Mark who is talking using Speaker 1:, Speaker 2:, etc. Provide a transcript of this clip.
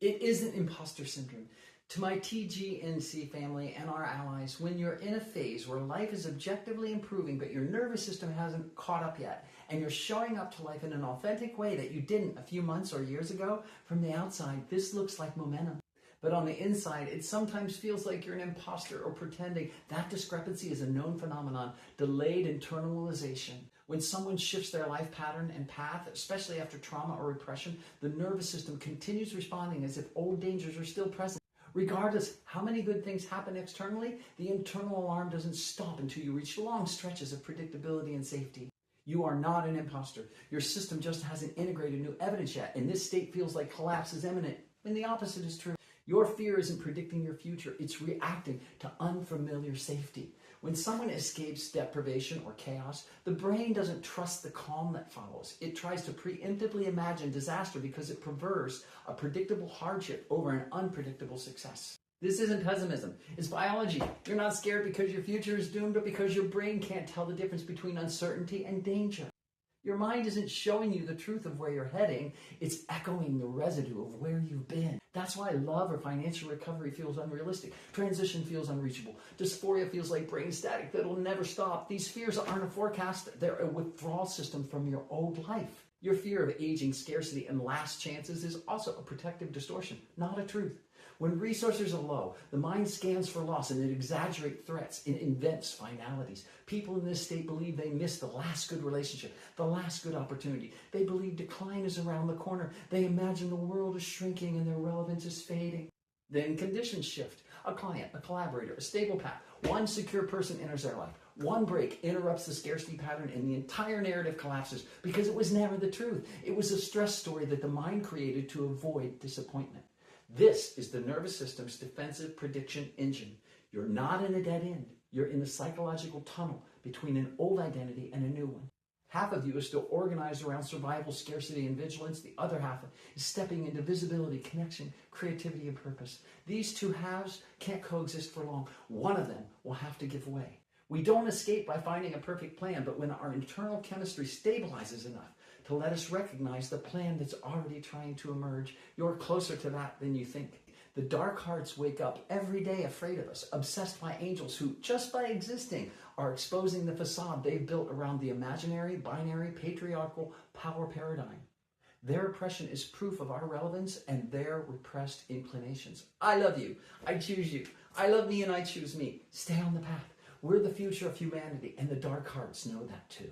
Speaker 1: It isn't imposter syndrome. To my TGNC family and our allies, when you're in a phase where life is objectively improving, but your nervous system hasn't caught up yet, and you're showing up to life in an authentic way that you didn't a few months or years ago, from the outside, this looks like momentum. But on the inside, it sometimes feels like you're an imposter or pretending. That discrepancy is a known phenomenon, delayed internalization. When someone shifts their life pattern and path, especially after trauma or repression, the nervous system continues responding as if old dangers are still present. Regardless how many good things happen externally, the internal alarm doesn't stop until you reach long stretches of predictability and safety. You are not an imposter. Your system just hasn't integrated new evidence yet, and this state feels like collapse is imminent, when the opposite is true. Your fear isn't predicting your future, it's reacting to unfamiliar safety. When someone escapes deprivation or chaos, the brain doesn't trust the calm that follows. It tries to preemptively imagine disaster because it prefers a predictable hardship over an unpredictable success. This isn't pessimism, it's biology. You're not scared because your future is doomed, but because your brain can't tell the difference between uncertainty and danger. Your mind isn't showing you the truth of where you're heading, it's echoing the residue of where you've been. That's why love or financial recovery feels unrealistic. Transition feels unreachable. Dysphoria feels like brain static that'll never stop. These fears aren't a forecast, they're a withdrawal system from your old life. Your fear of aging, scarcity, and last chances is also a protective distortion, not a truth. When resources are low, the mind scans for loss and it exaggerates threats. It invents finalities. People in this state believe they missed the last good relationship, the last good opportunity. They believe decline is around the corner. They imagine the world is shrinking and their relevance is fading. Then conditions shift. A client, a collaborator, a stable path. One secure person enters their life. One break interrupts the scarcity pattern and the entire narrative collapses because it was never the truth. It was a stress story that the mind created to avoid disappointment. This is the nervous system's defensive prediction engine. You're not in a dead end. You're in the psychological tunnel between an old identity and a new one. Half of you is still organized around survival, scarcity, and vigilance. The other half is stepping into visibility, connection, creativity, and purpose. These two halves can't coexist for long. One of them will have to give way. We don't escape by finding a perfect plan, but when our internal chemistry stabilizes enough to let us recognize the plan that's already trying to emerge, you're closer to that than you think. The dark hearts wake up every day afraid of us, obsessed by angels who, just by existing, are exposing the facade they've built around the imaginary, binary, patriarchal power paradigm. Their oppression is proof of our relevance and their repressed inclinations. I love you. I choose you. I love me and I choose me. Stay on the path. We're the future of humanity, and the dark hearts know that too.